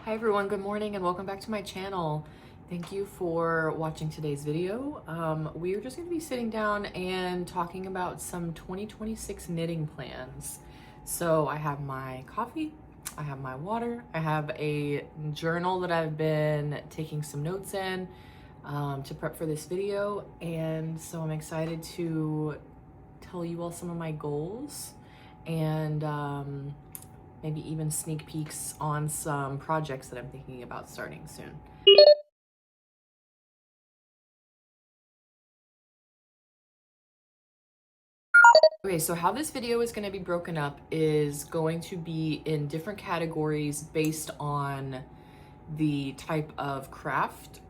Hi everyone, good morning and welcome back to my channel. Thank you for watching today's video. We are just going to be sitting down and talking about some 2026 knitting plans. So I have my coffee, I have my water, I have a journal that I've been taking some notes in to prep for this video, and so I'm excited to tell you all some of my goals and maybe even sneak peeks on some projects that I'm thinking about starting soon. Okay, so how this video is going to be broken up is going to be in different categories based on the type of craft.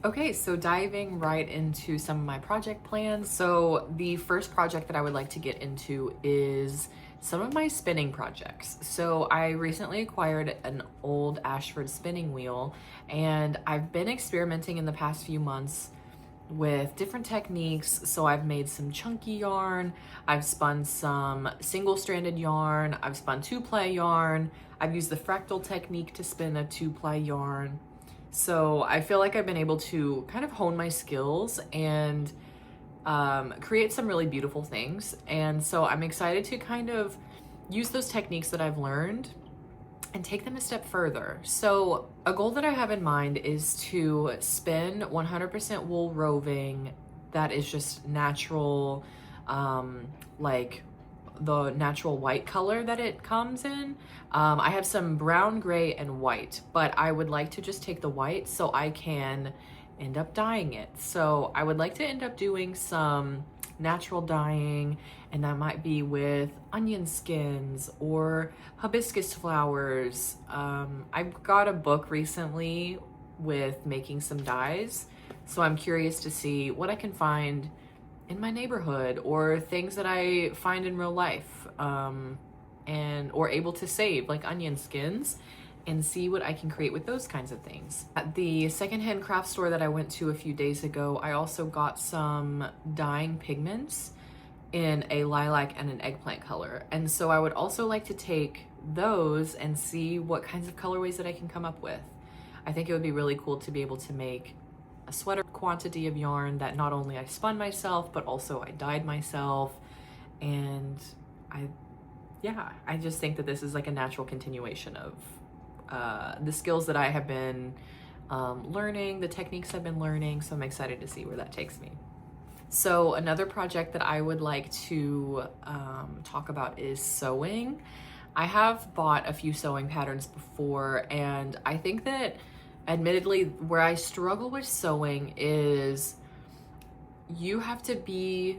Okay, so diving right into some of my project plans. So the first project that I would like to get into is some of my spinning projects. So I recently acquired an old Ashford spinning wheel, and I've been experimenting in the past few months with different techniques. So I've made some chunky yarn, I've spun some single-stranded yarn, I've spun two-ply yarn, I've used the fractal technique to spin a two-ply yarn. So I feel like I've been able to kind of hone my skills and create some really beautiful things. And so I'm excited to kind of use those techniques that I've learned and take them a step further. So a goal that I have in mind is to spin 100% wool roving that is just natural, like the natural white color that it comes in. I have some brown, gray, and white, but I would like to just take the white so I can end up dyeing it. So I would like to end up doing some natural dyeing, and that might be with onion skins or hibiscus flowers. I've got a book recently with making some dyes, so I'm curious to see what I can find in my neighborhood or things that I find in real life, or able to save, like onion skins, and see what I can create with those kinds of things. At the secondhand craft store that I went to a few days ago, I also got some dyeing pigments in a lilac and an eggplant color. And so I would also like to take those and see what kinds of colorways that I can come up with. I think it would be really cool to be able to make a sweater quantity of yarn that not only I spun myself, but also I dyed myself. And I just think that this is like a natural continuation of the skills that I have been learning, the techniques I've been learning. So I'm excited to see where that takes me. So another project that I would like to talk about is sewing. I have bought a few sewing patterns before, and I think that admittedly where I struggle with sewing is you have to be,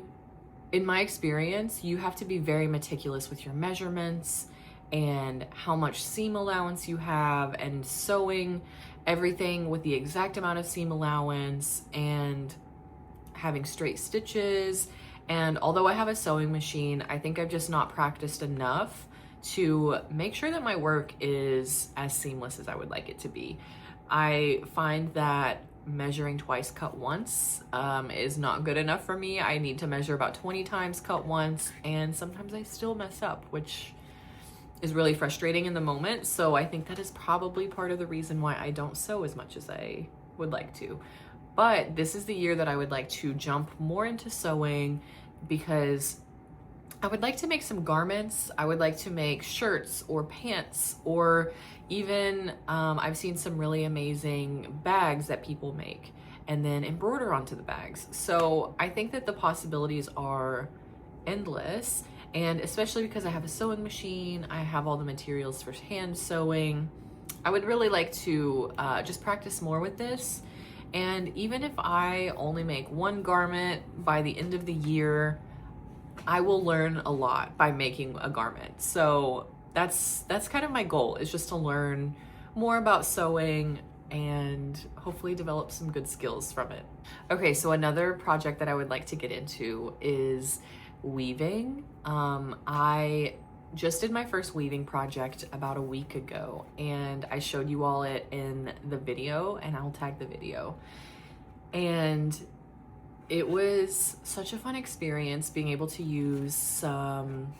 in my experience, you have to be very meticulous with your measurements and how much seam allowance you have, and sewing everything with the exact amount of seam allowance and having straight stitches. And although I have a sewing machine, I think I've just not practiced enough to make sure that my work is as seamless as I would like it to be. I find that measuring twice, cut once is not good enough for me. I need to measure about 20 times, cut once, and sometimes I still mess up, which is really frustrating in the moment. So I think that is probably part of the reason why I don't sew as much as I would like to. But this is the year that I would like to jump more into sewing, because I would like to make some garments. I would like to make shirts or pants, or even I've seen some really amazing bags that people make and then embroider onto the bags. So I think that the possibilities are endless, and especially because I have a sewing machine, I have all the materials for hand sewing. I would really like to just practice more with this. And even if I only make one garment by the end of the year, I will learn a lot by making a garment. So that's kind of my goal, is just to learn more about sewing and hopefully develop some good skills from it. Okay, so another project that I would like to get into is weaving. I just did my first weaving project about a week ago, and I showed you all it in the video, and I'll tag the video. And it was such a fun experience being able to use some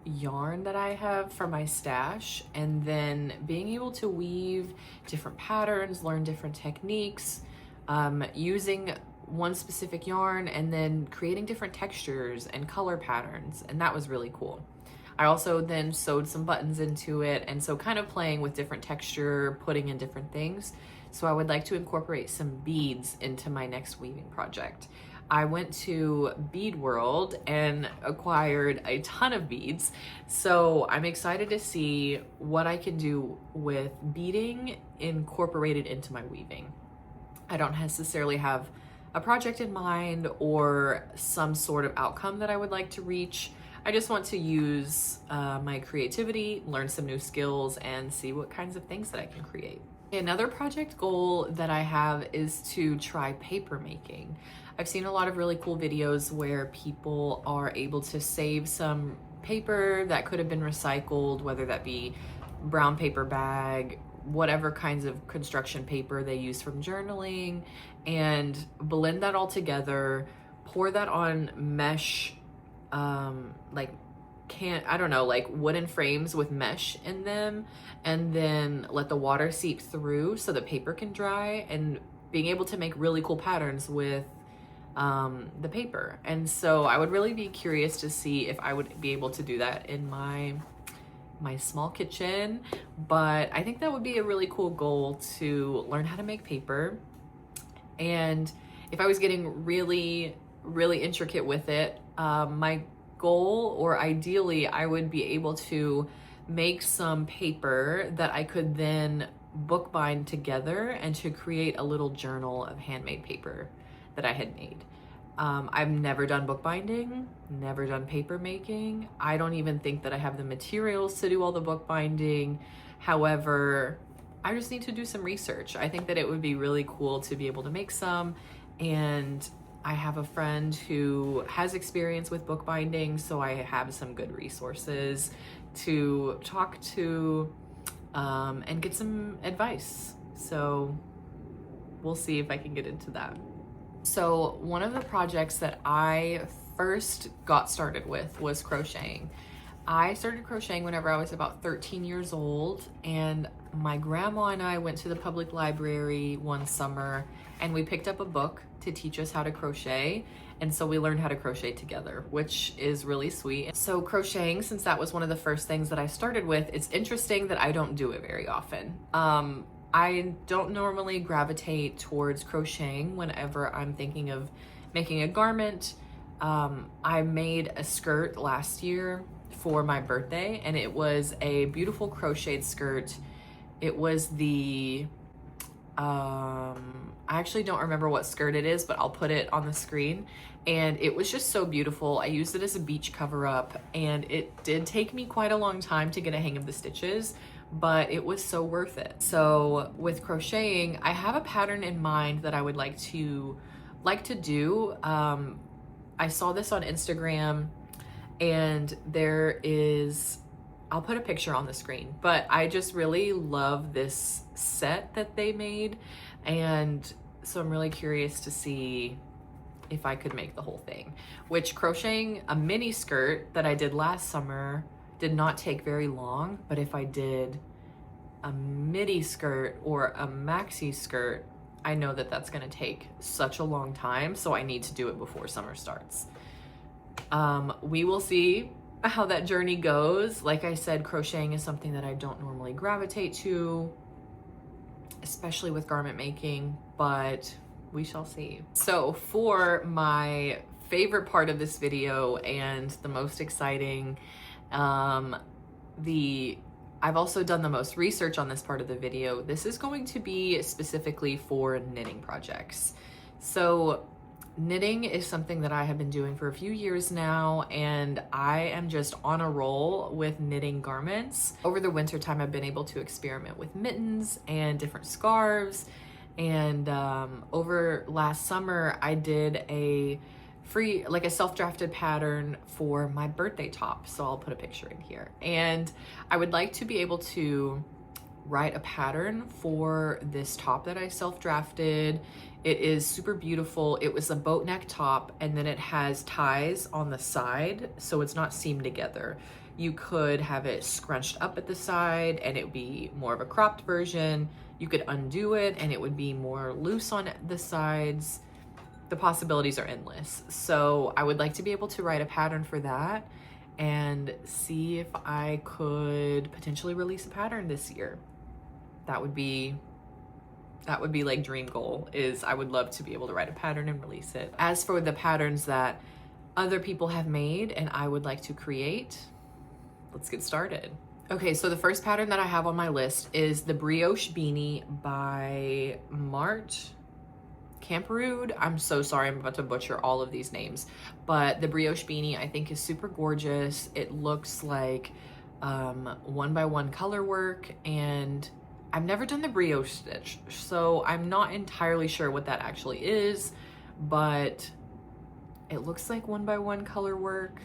yarn that I have from my stash, and then being able to weave different patterns, learn different techniques, using one specific yarn and then creating different textures and color patterns, and that was really cool. I also then sewed some buttons into it, and so kind of playing with different texture, putting in different things. So I would like to incorporate some beads into my next weaving project. I went to Bead World and acquired a ton of beads. So I'm excited to see what I can do with beading incorporated into my weaving. I don't necessarily have a project in mind or some sort of outcome that I would like to reach. I just want to use my creativity, learn some new skills, and see what kinds of things that I can create. Another project goal that I have is to try paper making. I've seen a lot of really cool videos where people are able to save some paper that could have been recycled, whether that be brown paper bag, whatever kinds of construction paper they use from journaling, and blend that all together, pour that on mesh, like wooden frames with mesh in them, and then let the water seep through so the paper can dry, and being able to make really cool patterns with the paper. And so I would really be curious to see if I would be able to do that in my small kitchen, but I think that would be a really cool goal to learn how to make paper. And if I was getting really, really intricate with it, my goal, or ideally, I would be able to make some paper that I could then bookbind together and to create a little journal of handmade paper that I had made. I've never done bookbinding, never done paper making. I don't even think that I have the materials to do all the bookbinding. However, I just need to do some research. I think that it would be really cool to be able to make some, and I have a friend who has experience with bookbinding, so I have some good resources to talk to and get some advice. So we'll see if I can get into that. So one of the projects that I first got started with was crocheting. I started crocheting whenever I was about 13 years old, and my grandma and I went to the public library one summer and we picked up a book to teach us how to crochet. And so we learned how to crochet together, which is really sweet. So crocheting, since that was one of the first things that I started with, it's interesting that I don't do it very often. I don't normally gravitate towards crocheting whenever I'm thinking of making a garment. I made a skirt last year for my birthday, and it was a beautiful crocheted skirt. It was the, I actually don't remember what skirt it is, but I'll put it on the screen. And it was just so beautiful. I used it as a beach cover up, and it did take me quite a long time to get a hang of the stitches, but it was so worth it. So with crocheting, I have a pattern in mind that I would like to do. I saw this on Instagram, and there is, I'll put a picture on the screen, but I just really love this set that they made. And so I'm really curious to see if I could make the whole thing, which crocheting a mini skirt that I did last summer did not take very long, but if I did a midi skirt or a maxi skirt, I know that that's gonna take such a long time, so I need to do it before summer starts. We will see how that journey goes. Like I said, crocheting is something that I don't normally gravitate to, especially with garment making, but we shall see. So for my favorite part of this video and the most exciting, I've also done the most research on this part of the video. This is going to be specifically for knitting projects. So knitting is something that I have been doing for a few years now, and I am just on a roll with knitting garments. Over the winter time, I've been able to experiment with mittens and different scarves. And over last summer, I did a self-drafted pattern for my birthday top. So I'll put a picture in here. And I would like to be able to write a pattern for this top that I self-drafted. It is super beautiful. It was a boat neck top, and then it has ties on the side, so it's not seamed together. You could have it scrunched up at the side and it would be more of a cropped version. You could undo it and it would be more loose on the sides. The possibilities are endless. So I would like to be able to write a pattern for that and see if I could potentially release a pattern this year. That would be like dream goal, is I would love to be able to write a pattern and release it. As for the patterns that other people have made and I would like to create, let's get started. Okay, so the first pattern that I have on my list is the Brioche Beanie by Mart Camperood. I'm so sorry, I'm about to butcher all of these names, but the Brioche Beanie I think is super gorgeous. It looks like 1x1 color work, and I've never done the brioche stitch, so I'm not entirely sure what that actually is, but it looks like 1x1 color work.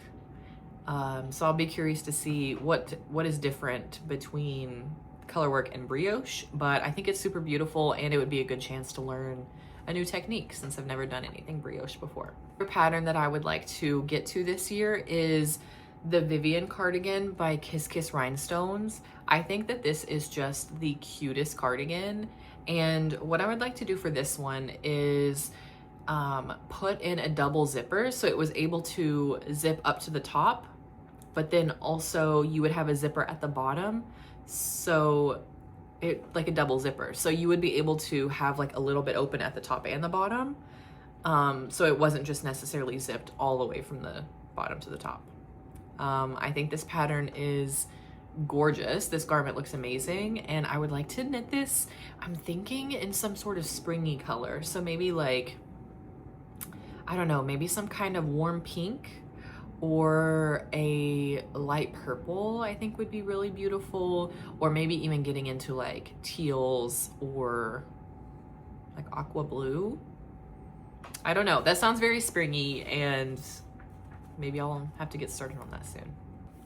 So I'll be curious to see what is different between color work and brioche, but I think it's super beautiful and it would be a good chance to learn a new technique since I've never done anything brioche before. The pattern that I would like to get to this year is the Vivian cardigan by Kiss Kiss Rhinestones. I think that this is just the cutest cardigan, and what I would like to do for this one is put in a double zipper so it was able to zip up to the top, but then also you would have a zipper at the bottom, so it like a double zipper, so you would be able to have like a little bit open at the top and the bottom, so it wasn't just necessarily zipped all the way from the bottom to the top. I think this pattern is gorgeous. This garment looks amazing, and I would like to knit this, I'm thinking, in some sort of springy color. So maybe like, I don't know, maybe some kind of warm pink or a light purple I think would be really beautiful, or maybe even getting into like teals or like aqua blue. I don't know, that sounds very springy, and maybe I'll have to get started on that soon.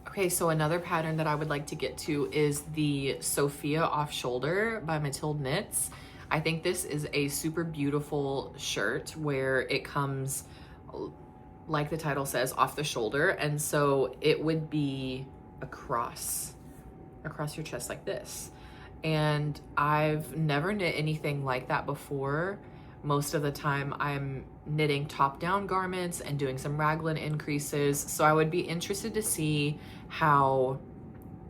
Okay, so another pattern that I would like to get to is the Sophia Off Shoulder by Mathilde Knits. I think this is a super beautiful shirt where it comes, like the title says, off the shoulder, and so it would be across your chest like this. And I've never knit anything like that before. Most of the time I'm knitting top-down garments and doing some raglan increases, so I would be interested to see how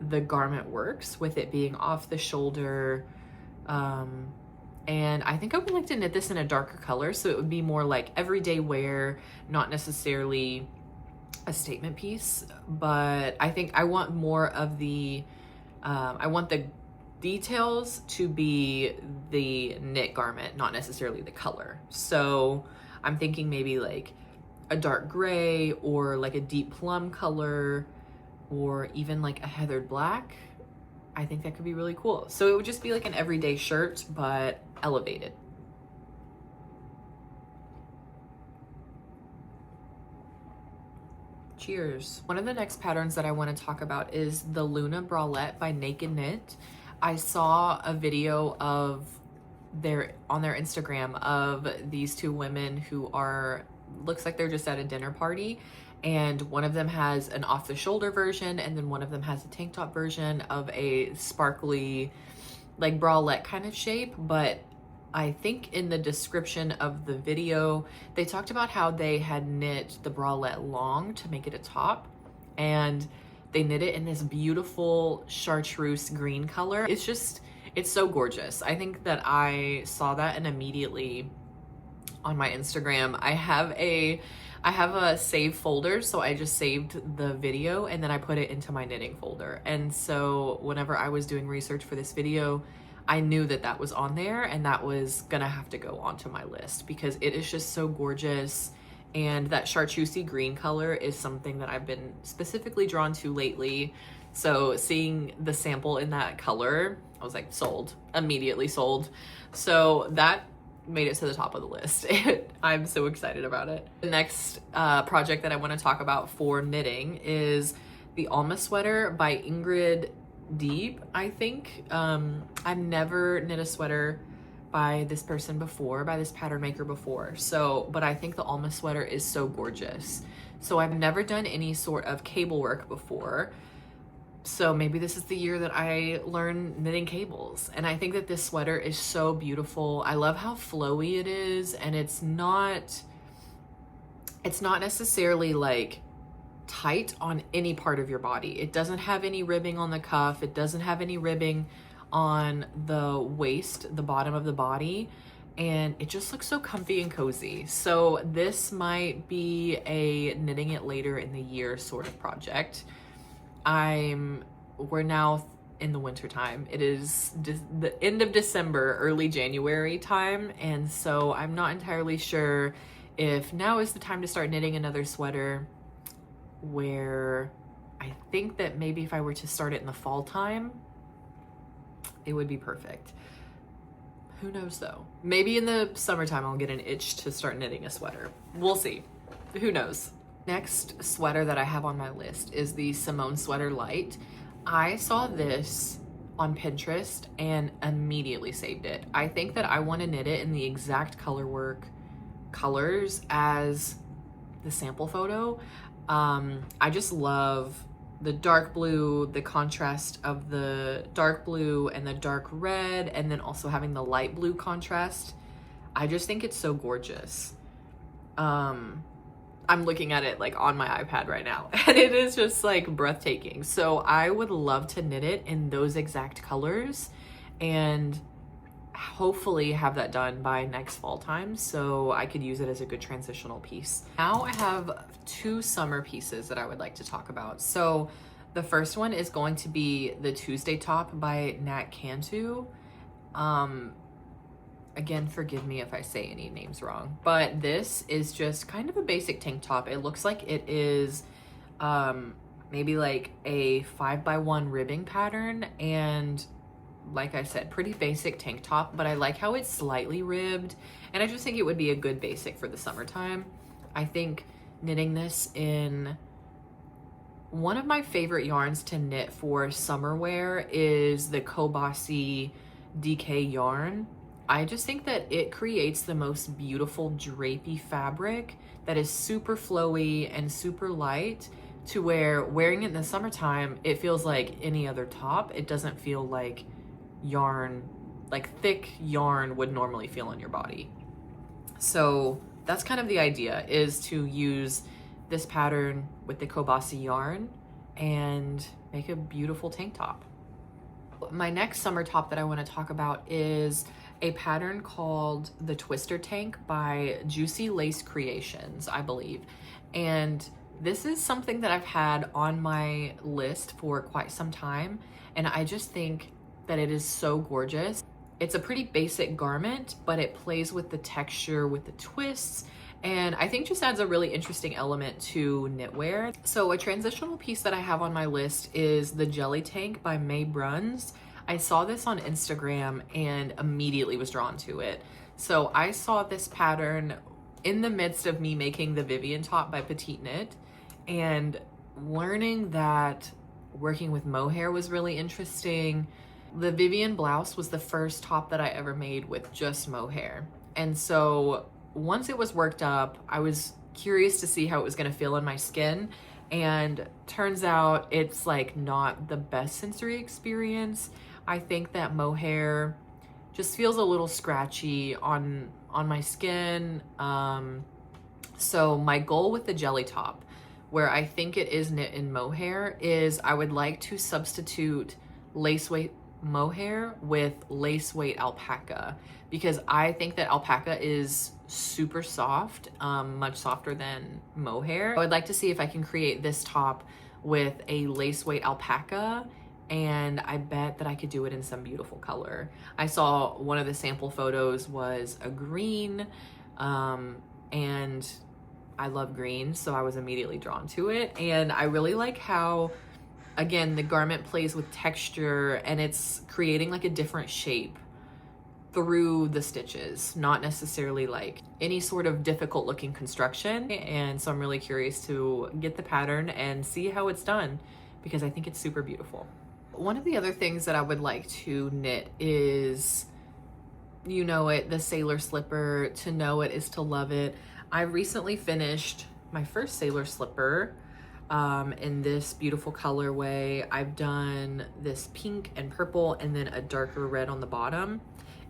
the garment works with it being off the shoulder. And I think I would like to knit this in a darker color, so it would be more like everyday wear, not necessarily a statement piece, but I think I want more of the, I want the details to be the knit garment, not necessarily the color. So I'm thinking maybe like a dark gray or like a deep plum color, or even like a heathered black. I think that could be really cool. So it would just be like an everyday shirt, but elevated. Cheers. One of the next patterns that I want to talk about is the Luna Bralette by Naked Knit. I saw a video of on their Instagram of these two women who are, looks like they're just at a dinner party, and one of them has an off the shoulder version and then one of them has a tank top version of a sparkly like bralette kind of shape. But I think in the description of the video they talked about how they had knit the bralette long to make it a top, and they knit it in this beautiful chartreuse green color. It's so gorgeous. I think that I saw that and immediately on my Instagram, I have a save folder, so I just saved the video and then I put it into my knitting folder. And so whenever I was doing research for this video, I knew that that was on there and that was gonna have to go onto my list because it is just so gorgeous. And that chartreusey green color is something that I've been specifically drawn to lately. So seeing the sample in that color, I was like, sold, immediately sold. So that made it to the top of the list. I'm so excited about it. The next project that I want to talk about for knitting is the Alma sweater by Ingrid Deeb, I think. I've never knit a sweater by this person before, by this pattern maker before. So, but I think the Alma sweater is so gorgeous. So I've never done any sort of cable work before. So maybe this is the year that I learn knitting cables. And I think that this sweater is so beautiful. I love how flowy it is, and it's not necessarily like tight on any part of your body. It doesn't have any ribbing on the cuff. It doesn't have any ribbing on the waist, the bottom of the body. And it just looks so comfy and cozy. So this might be a knitting it later in the year sort of project. We're now in the winter time. It is the end of December, early January time. And so I'm not entirely sure if now is the time to start knitting another sweater, where I think that maybe if I were to start it in the fall time, it would be perfect. Who knows though? Maybe in the summertime I'll get an itch to start knitting a sweater. We'll see. Who knows? Next sweater that I have on my list is the Simone Sweater Light. I saw this on Pinterest and immediately saved it. I think that I want to knit it in the exact colors as the sample photo. I just love the dark blue, the contrast of the dark blue and the dark red, and then also having the light blue contrast. I just think it's so gorgeous. I'm looking at it like on my iPad right now, and it is just like breathtaking. So I would love to knit it in those exact colors and hopefully have that done by next fall time, so I could use it as a good transitional piece. Now I have two summer pieces that I would like to talk about. So the first one is going to be the Tuesday top by Nat Cantu. Again, forgive me if I say any names wrong, but this is just kind of a basic tank top. It looks like it is maybe like a 5x1 ribbing pattern, and like I said, pretty basic tank top, but I like how it's slightly ribbed, and I just think it would be a good basic for the summertime. I think knitting this in one of my favorite yarns to knit for summer wear is the Kobasi DK yarn. I just think that it creates the most beautiful drapey fabric that is super flowy and super light, to where wearing it in the summertime, it feels like any other top. It doesn't feel like yarn, like thick yarn would normally feel on your body. So that's kind of the idea, is to use this pattern with the Kobasi yarn and make a beautiful tank top. My next summer top that I want to talk about is a pattern called the Twister Tank by Juicy Lace Creations, I believe. And this is something that I've had on my list for quite some time, and I just think that it is so gorgeous. It's a pretty basic garment, but it plays with the texture, with the twists, and I think just adds a really interesting element to knitwear. So a transitional piece that I have on my list is the Jelly Tank by May Bruns. I saw this on Instagram and immediately was drawn to it. So I saw this pattern in the midst of me making the Vivian top by Petite Knit, and learning that working with mohair was really interesting. The Vivian blouse was the first top that I ever made with just mohair. And so once it was worked up, I was curious to see how it was gonna feel on my skin. And turns out it's like not the best sensory experience. I think that mohair just feels a little scratchy on my skin. So my goal with the jelly top, where I think it is knit in mohair, is I would like to substitute lace weight mohair with lace weight alpaca, because I think that alpaca is super soft, much softer than mohair. I would like to see if I can create this top with a lace weight alpaca, and I bet that I could do it in some beautiful color. I saw one of the sample photos was a green, and I love green, so I was immediately drawn to it. And I really like how, again, the garment plays with texture, and it's creating like a different shape through the stitches, not necessarily like any sort of difficult looking construction. And so I'm really curious to get the pattern and see how it's done, because I think it's super beautiful. One of the other things that I would like to knit is, you know it, the sailor slipper. To know it is to love it. I recently finished my first sailor slipper. in this beautiful colorway. I've done this pink and purple and then a darker red on the bottom.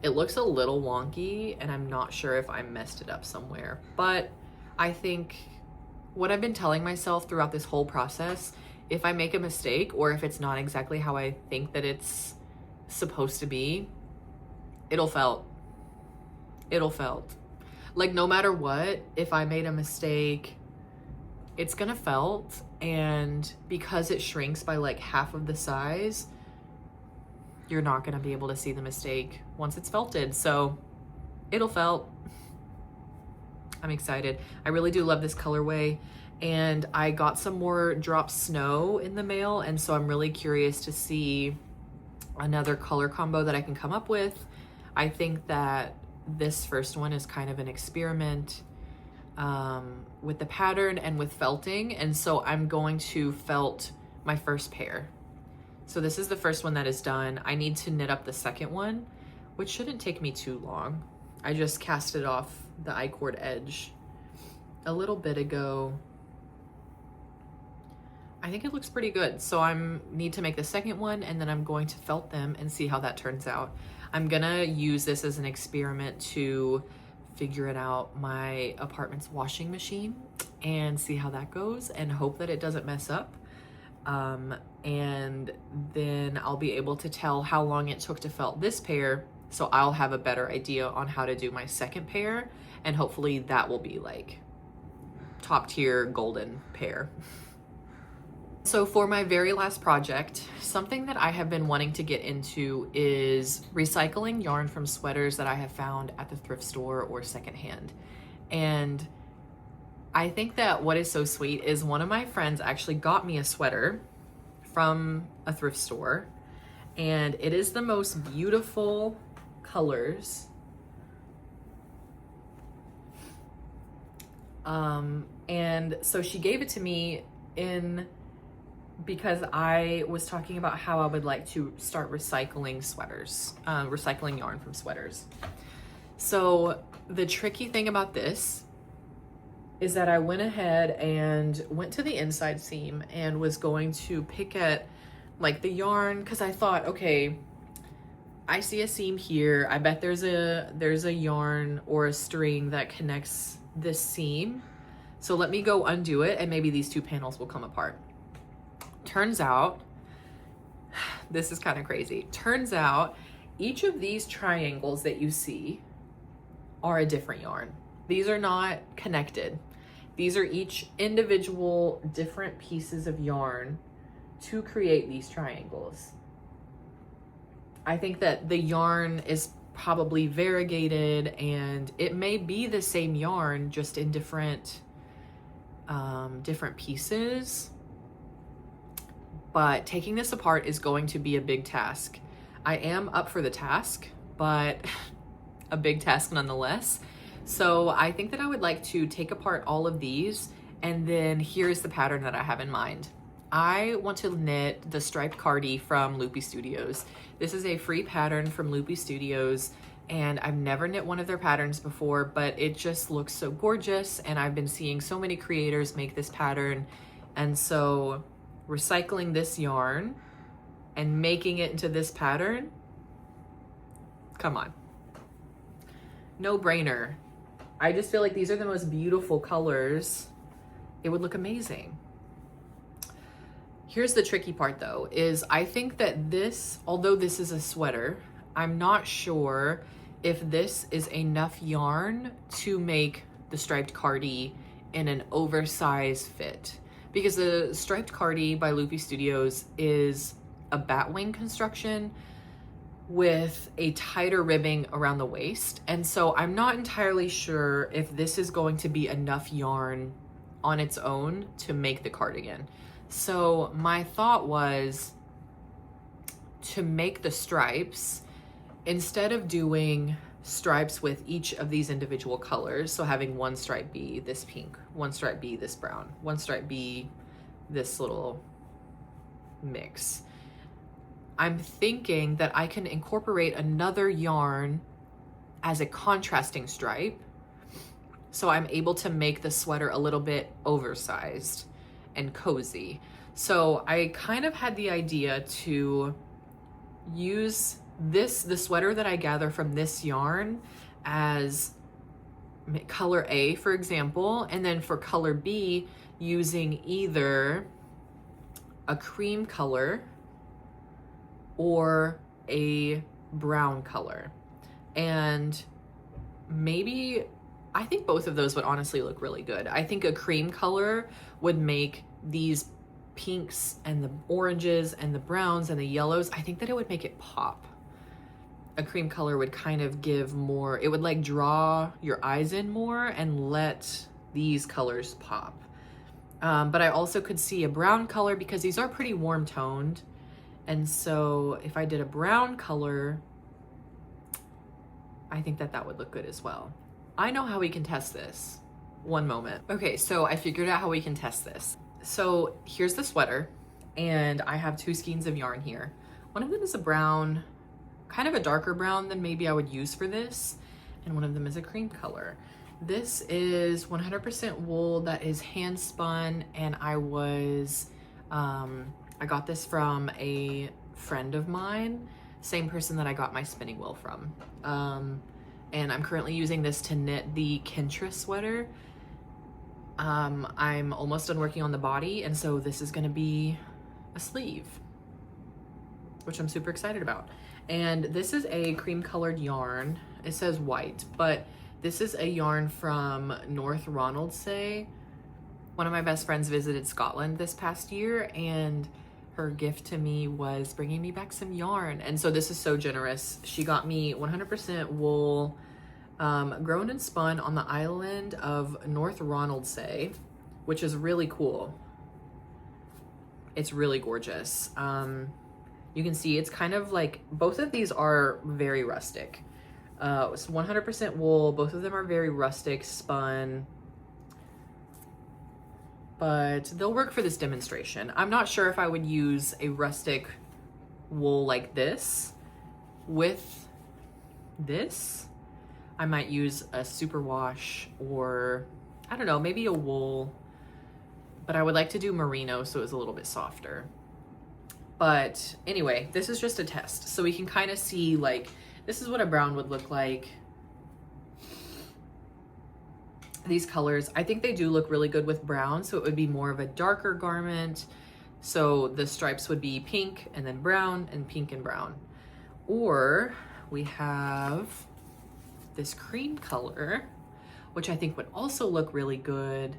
It looks a little wonky and I'm not sure if I messed it up somewhere, but I think what I've been telling myself throughout this whole process, if I make a mistake or if it's not exactly how I think that it's supposed to be, it'll felt. Like no matter what, if I made a mistake, it's gonna felt, and because it shrinks by like half of the size, you're not gonna be able to see the mistake once it's felted. So it'll felt. I'm excited. I really do love this colorway, and I got some more drop snow in the mail, and so I'm really curious to see another color combo that I can come up with. I think that this first one is kind of an experiment with the pattern and with felting, and so I'm going to felt my first pair. So this is the first one that is done. I need to knit up the second one, which shouldn't take me too long. I just cast it off the I-cord edge a little bit ago. I think it looks pretty good. So I need to make the second one, and then I'm going to felt them and see how that turns out. I'm gonna use this as an experiment to figure it out my apartment's washing machine and see how that goes and hope that it doesn't mess up. And then I'll be able to tell how long it took to felt this pair, so I'll have a better idea on how to do my second pair, and hopefully that will be like top tier golden pair. So for my very last project, something that I have been wanting to get into is recycling yarn from sweaters that I have found at the thrift store or secondhand. And I think that what is so sweet is one of my friends actually got me a sweater from a thrift store, and it is the most beautiful colors. And so she gave it to me because I was talking about how I would like to start recycling sweaters, recycling yarn from sweaters. So the tricky thing about this is that I went ahead and went to the inside seam and was going to pick at like the yarn, because I thought, okay, I see a seam here. I bet there's a yarn or a string that connects this seam. So let me go undo it and maybe these two panels will come apart. Turns out, this is kind of crazy. Turns out each of these triangles that you see are a different yarn. These are not connected. These are each individual different pieces of yarn to create these triangles. I think that the yarn is probably variegated, and it may be the same yarn just in different pieces. But taking this apart is going to be a big task. I am up for the task, but a big task nonetheless. So I think that I would like to take apart all of these, and then here's the pattern that I have in mind. I want to knit the striped cardie from Loopy Studios. This is a free pattern from Loopy Studios, and I've never knit one of their patterns before, but it just looks so gorgeous, and I've been seeing so many creators make this pattern. And so recycling this yarn and making it into this pattern, come on, no brainer. I just feel like these are the most beautiful colors. It would look amazing. Here's the tricky part though, is I think that this, although this is a sweater, I'm not sure if this is enough yarn to make the striped cardie in an oversized fit. Because the striped cardie by Loopy Studios is a batwing construction with a tighter ribbing around the waist. And so I'm not entirely sure if this is going to be enough yarn on its own to make the cardigan. So my thought was to make the stripes, instead of doing stripes with each of these individual colors, so having one stripe be this pink, one stripe be this brown, one stripe be this little mix, I'm thinking that I can incorporate another yarn as a contrasting stripe, so I'm able to make the sweater a little bit oversized. and cozy. So I kind of had the idea to use the sweater that I gather from this yarn as color A, for example, and then for color B, using either a cream color or a brown color. And maybe, I think both of those would honestly look really good. I think a cream color would make these pinks and the oranges and the browns and the yellows, I think that it would make it pop. A cream color would kind of give more, it would like draw your eyes in more and let these colors pop. But I also could see a brown color because these are pretty warm toned. And so if I did a brown color, I think that that would look good as well. I know how we can test this. One moment. Okay, so I figured out how we can test this. So here's the sweater, and I have 2 skeins of yarn here. One of them is a brown, kind of a darker brown than maybe I would use for this, and one of them is a cream color. This is 100% wool that is hand spun, and I got this from a friend of mine, same person that I got my spinning wheel from. And I'm currently using this to knit the Kintra sweater. I'm almost done working on the body, and so this is gonna be a sleeve, which I'm super excited about. And this is a cream colored yarn. It says white, but this is a yarn from North Ronaldsay. One of my best friends visited Scotland this past year, and her gift to me was bringing me back some yarn. And so this is so generous. She got me 100% wool, grown and spun on the island of North Ronaldsay, which is really cool. It's really gorgeous. You can see it's kind of like, both of these are very rustic. It's 100% wool. Both of them are very rustic spun, but they'll work for this demonstration. I'm not sure if I would use a rustic wool like this with this. I might use a superwash, or I don't know, maybe a wool, but I would like to do merino so it's a little bit softer. But anyway, this is just a test. So we can kind of see, like, this is what a brown would look like. These colors, I think they do look really good with brown, so it would be more of a darker garment. So the stripes would be pink and then brown and pink and brown. Or we have this cream color, which I think would also look really good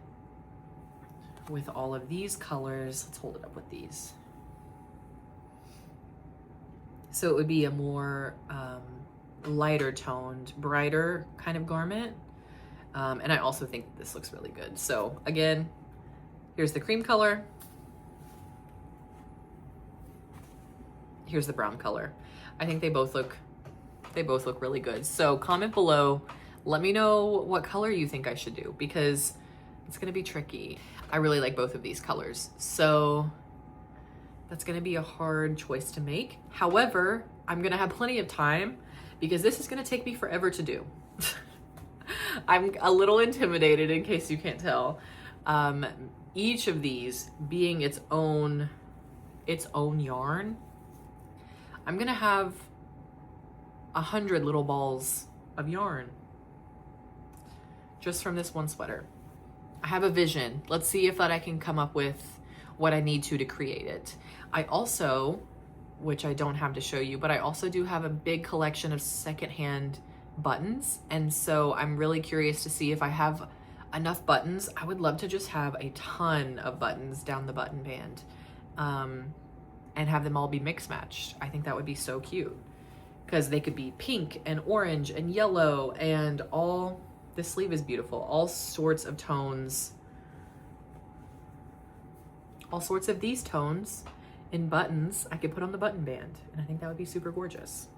with all of these colors. Let's hold it up with these. So it would be a more lighter toned, brighter kind of garment. And I also think this looks really good. So again, here's the cream color. Here's the brown color. I think they both look really good. So comment below, let me know what color you think I should do, because it's gonna be tricky. I really like both of these colors. So that's gonna be a hard choice to make. However, I'm gonna have plenty of time because this is gonna take me forever to do. I'm a little intimidated, in case you can't tell. Each of these being its own yarn, I'm gonna have 100 little balls of yarn just from this one sweater. I have a vision. Let's see if that I can come up with what I need to create it. I also, which I don't have to show you, but I also do have a big collection of secondhand buttons. And so I'm really curious to see if I have enough buttons. I would love to just have a ton of buttons down the button band, and have them all be mix matched. I think that would be so cute, because they could be pink and orange and yellow, and all, this sleeve is beautiful. All sorts of tones, all sorts of these tones in buttons I could put on the button band, and I think that would be super gorgeous.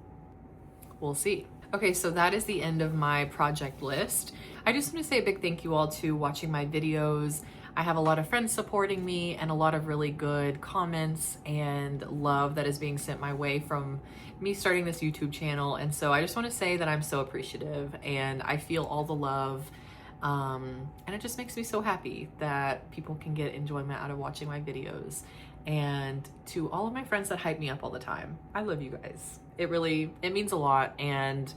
We'll see. Okay, so that is the end of my project list. I just want to say a big thank you all to watching my videos. I have a lot of friends supporting me and a lot of really good comments and love that is being sent my way from me starting this YouTube channel. And so I just want to say that I'm so appreciative and I feel all the love. And it just makes me so happy that people can get enjoyment out of watching my videos. And to all of my friends that hype me up all the time, I love you guys. It means a lot. And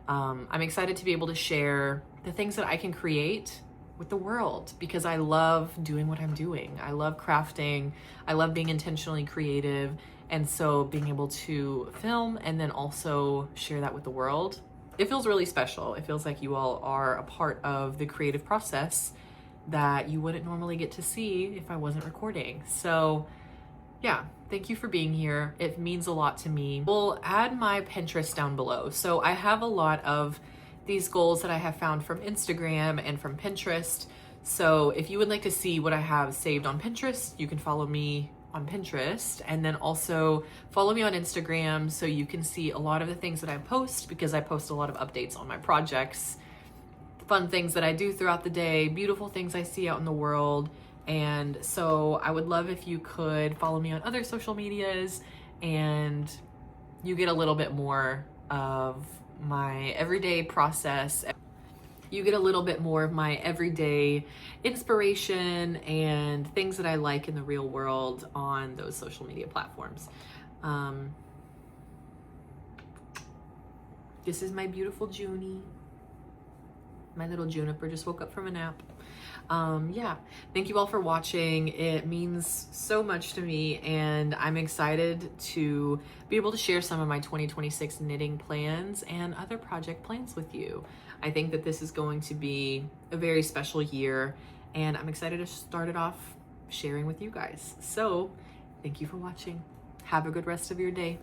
I'm excited to be able to share the things that I can create with the world, because I love doing what I'm doing. I love crafting. I love being intentionally creative. And so being able to film and then also share that with the world, it feels really special. It feels like you all are a part of the creative process that you wouldn't normally get to see if I wasn't recording. So yeah, thank you for being here. It means a lot to me. We'll add my Pinterest down below. So I have a lot of these goals that I have found from Instagram and from Pinterest. So if you would like to see what I have saved on Pinterest, you can follow me on Pinterest, and then also follow me on Instagram so you can see a lot of the things that I post, because I post a lot of updates on my projects, fun things that I do throughout the day, beautiful things I see out in the world. And so I would love if you could follow me on other social medias, and you get a little bit more of my everyday process. You get a little bit more of my everyday inspiration and things that I like in the real world on those social media platforms. This is my beautiful Junie. My little juniper just woke up from a nap. Yeah, thank you all for watching. It means so much to me, and I'm excited to be able to share some of my 2026 knitting plans and other project plans with you. I think that this is going to be a very special year, and I'm excited to start it off sharing with you guys. So thank you for watching. Have a good rest of your day.